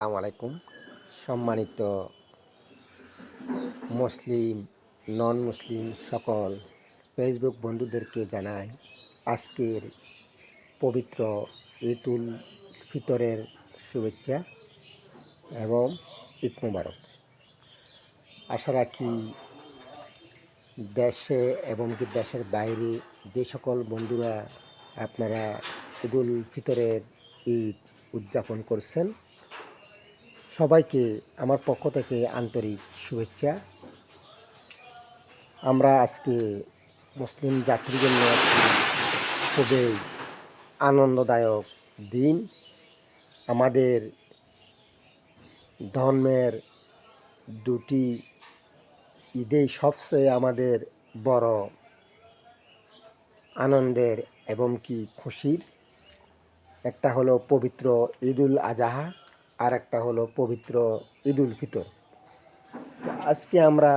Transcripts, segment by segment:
আসসালামু আলাইকুম। সম্মানিত মুসলিম, নন মুসলিম সকল ফেসবুক বন্ধুদেরকে জানাই আজকের পবিত্র ঈদুল ফিতরের শুভেচ্ছা এবং ঈদ মোবারক। আশা রাখি দেশে এবং কি দেশের বাইরে যে সকল বন্ধুরা আপনারা ঈদুল ফিতরের ঈদ উদযাপন করছেন, সবাইকে আমার পক্ষ থেকে আন্তরিক শুভেচ্ছা। আমরা আজকে মুসলিম জাতির জন্য খুবই আনন্দদায়ক দিন। আমাদের ধর্মের দুটি ঈদেই সবচেয়ে আমাদের বড় আনন্দের এবং কি খুশির। একটা হলো পবিত্র ঈদুল আজহা, আর একটা হলো পবিত্র ঈদুল ফিতর। আজকে আমরা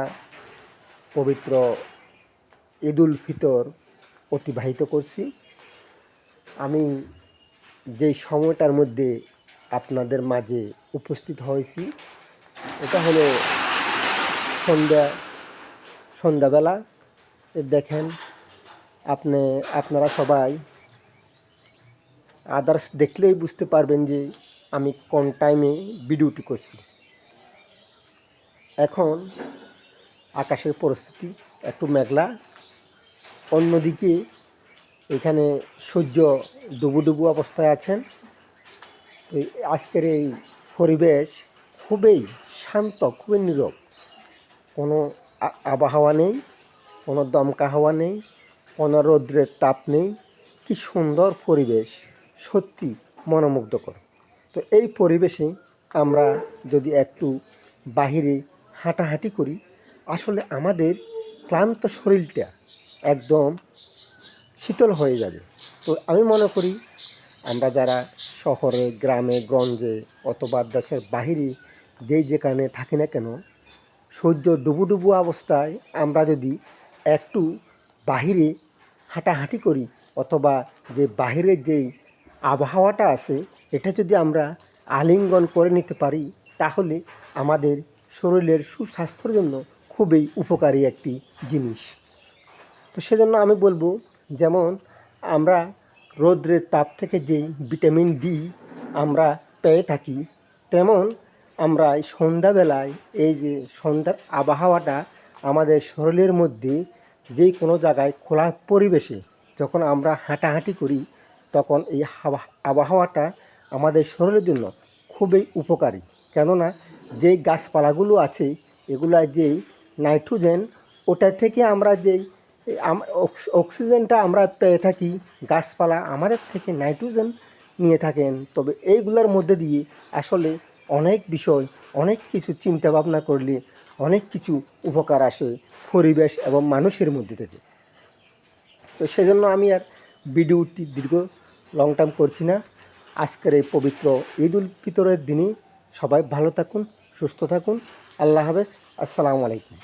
পবিত্র ঈদুল ফিতর অতিবাহিত করছি। আমি যেই সময়টার মধ্যে আপনাদের মাঝে উপস্থিত হয়েছি, এটা হলো সন্ধ্যাবেলা। দেখেন আপনারা সবাই আদার্স দেখলেই বুঝতে পারবেন যে আমি কোন টাইমে ভিডিওটি করছি। এখন আকাশের পরিস্থিতি একটু মেঘলা, অন্যদিকে এখানে সূর্য ডুবু অবস্থায় আছেন। তো আজকের এই পরিবেশ খুবই শান্ত, খুবই নীরব, কোনো আবহাওয়া নেই, কোনো দমকা হাওয়া নেই, কোনো রৌদ্রের তাপ নেই। কি সুন্দর পরিবেশ, সত্যি মনোমুগ্ধকর। তো এই পরিবেশে আমরা যদি একটু বাহিরে হাঁটাহাঁটি করি, আসলে আমাদের ক্লান্ত শরীরটা একদম শীতল হয়ে যাবে। তো আমি মনে করি আমরা যারা শহরে, গ্রামে, গঞ্জে অথবা দেশের বাহিরে যেখানে থাকি না কেন, সূর্য ডুবু অবস্থায় আমরা যদি একটু বাহিরে হাঁটাহাঁটি করি, অথবা যে বাহিরের যেই আবহাওয়াটা আছে এটা যদি আমরা আলিঙ্গন করে নিতে পারি, তাহলে আমাদের শরীরের সুস্বাস্থ্যের জন্য খুবই উপকারী একটি জিনিস। তো সেজন্য আমি বলবো, যেমন আমরা রৌদ্রের তাপ থেকে যেই ভিটামিন ডি আমরা পেয়ে থাকি, তেমন আমরা এই সন্ধ্যাবেলায় এই যে সন্ধ্যার আবহাওয়াটা আমাদের শরীরের মধ্যে যে কোনো জায়গায় খোলা পরিবেশে যখন আমরা হাঁটাহাঁটি করি, তখন এই আবহাওয়াটা আমাদের শরীরের জন্য খুবই উপকারী। কেননা যেই গাছপালাগুলো আছে এগুলা যেই নাইট্রোজেন, ওটা থেকে আমরা যেই অক্সিজেনটা আমরা পেয়ে থাকি, গাছপালা আমাদের থেকে নাইট্রোজেন নিয়ে থাকেন। তবে এইগুলোর মধ্যে দিয়ে আসলে অনেক বিষয়, অনেক কিছু চিন্তা ভাবনা করলে অনেক কিছু উপকার আসে পরিবেশ এবং মানুষের মধ্যে থেকে। তো সেজন্য আমি আর ভিডিওটি লং টার্ম করছি না। আজকের এই পবিত্র ঈদুল ফিতরের দিনে সবাই ভালো থাকুন, সুস্থ থাকুন। আল্লাহ হাফেজ। আসসালামু আলাইকুম।